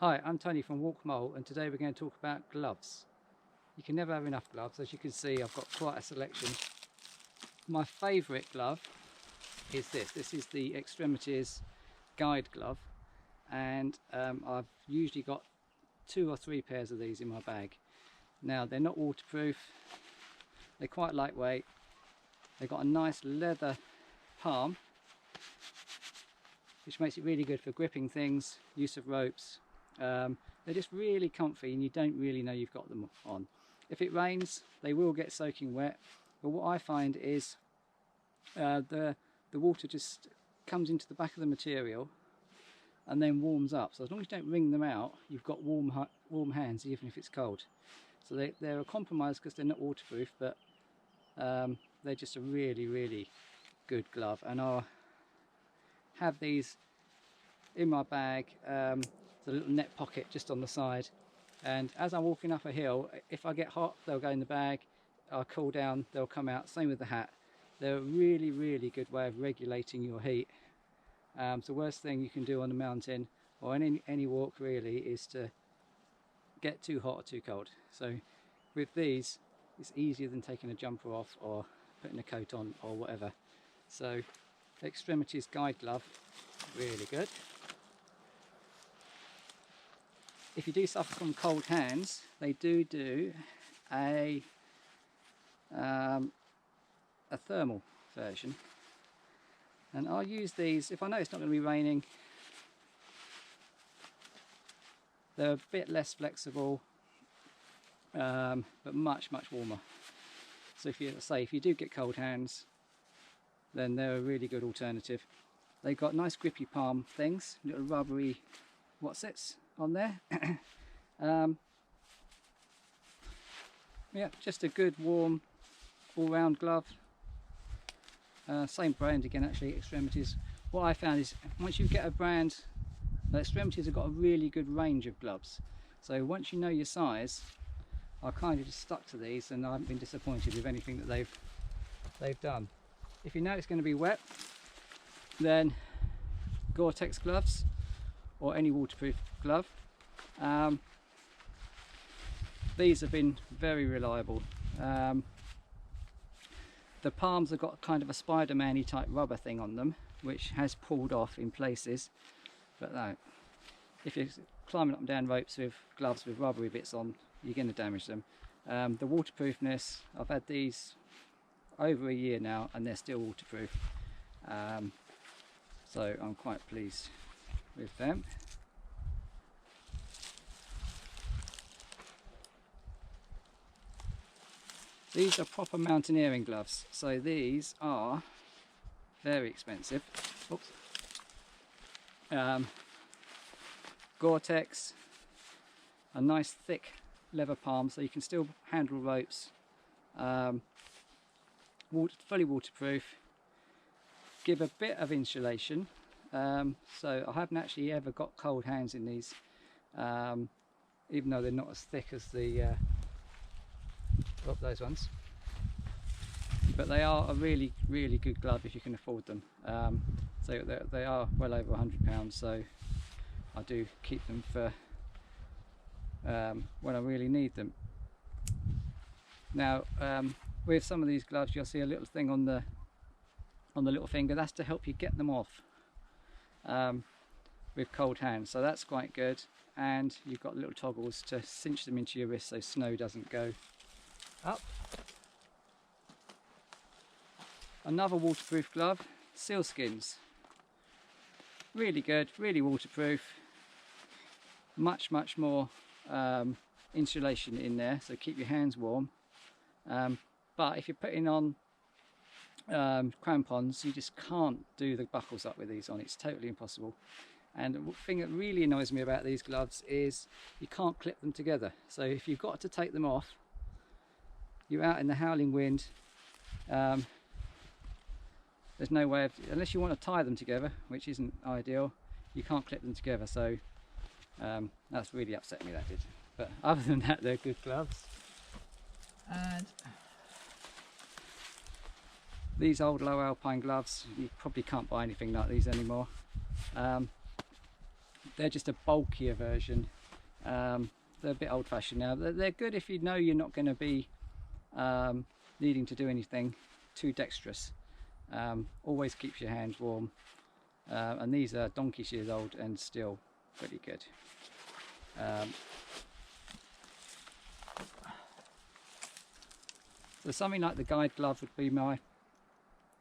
Hi, I'm Tony from Walk Mole, and today we're going to talk about gloves. You can never have enough gloves. As you can see, I've got quite a selection. My favourite glove is this. This is the Extremities guide glove, and I've usually got 2 or 3 pairs of these in my bag. Now, they're not waterproof, they're quite lightweight, they've got a nice leather palm, which makes it really good for gripping things, use of ropes. They're just really comfy and you don't really know you've got them on. If it rains, they will get soaking wet, but what I find is the water just comes into the back of the material and then warms up. So as long as you don't wring them out, you've got warm hands even if it's cold. So they're a compromise because they're not waterproof, but they're just a really good glove, and I'll have these in my bag. There's a little net pocket just on the side, and as I'm walking up a hill, if I get hot, they'll go in the bag. I'll cool down, they'll come out. Same with the hat. They're a really good way of regulating your heat. The worst thing you can do on a mountain or any walk really is to get too hot or too cold. So with these, it's easier than taking a jumper off or putting a coat on or whatever. So Extremities guide glove, really good. If you do suffer from cold hands, they do a thermal version, and I'll use these if I know it's not going to be raining. They're a bit less flexible, but much warmer. So if you do get cold hands, then they're a really good alternative. They've got nice grippy palm things, little rubbery whatsits on there. Yeah, just a good warm all-round glove. Same brand again, actually, Extremities. What I found is once you get a brand, Extremities have got a really good range of gloves. So once you know your size, I kind of just stuck to these, and I haven't been disappointed with anything that they've done. If you know it's going to be wet, then Gore-Tex gloves or any waterproof glove. These have been very reliable. The palms have got kind of a Spider-Man-y type rubber thing on them, which has pulled off in places, but no, if you're climbing up and down ropes with gloves with rubbery bits on, you're going to damage them. The waterproofness, I've had these over a year now and they're still waterproof, so I'm quite pleased with them. These are proper mountaineering gloves, so these are very expensive. Oops. Gore-Tex, a nice thick leather palm, so you can still handle ropes. Fully waterproof, give a bit of insulation, so I haven't actually ever got cold hands in these, even though they're not as thick as the those ones, but they are a really good glove if you can afford them. So they are well over £100, so I do keep them for when I really need them. Now with some of these gloves, you'll see a little thing on the little finger. That's to help you get them off with cold hands, so that's quite good. And you've got little toggles to cinch them into your wrist so snow doesn't go up. Another waterproof glove, Sealskins. Really good, really waterproof. Much more insulation in there, so keep your hands warm. But if you're putting on crampons, you just can't do the buckles up with these on. It's totally impossible. And the thing that really annoys me about these gloves is you can't clip them together. So if you've got to take them off, you're out in the howling wind, there's no way of, unless you want to tie them together, which isn't ideal, you can't clip them together. So that's really upset me, that did. But other than that, they're good gloves. And these old low alpine gloves, you probably can't buy anything like these anymore. They're just a bulkier version They're a bit old-fashioned now. They're good if you know you're not going to be needing to do anything too dexterous. Always keeps your hands warm, and these are donkey's years old and still pretty good. So something like the guide glove would be my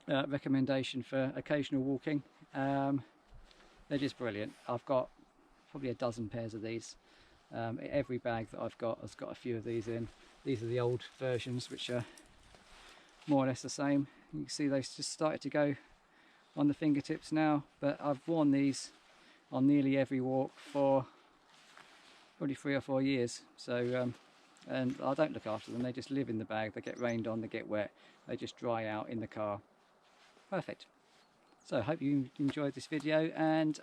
recommendation for occasional walking. They're just brilliant. I've got probably a dozen pairs of these. Every bag that I've got has got a few of these in. These are the old versions, which are more or less the same. You can see they've just started to go on the fingertips now, but I've worn these on nearly every walk for probably 3 or 4 years. So and I don't look after them, they just live in the bag. They get rained on, they get wet, they just dry out in the car. Perfect. So I hope you enjoyed this video, and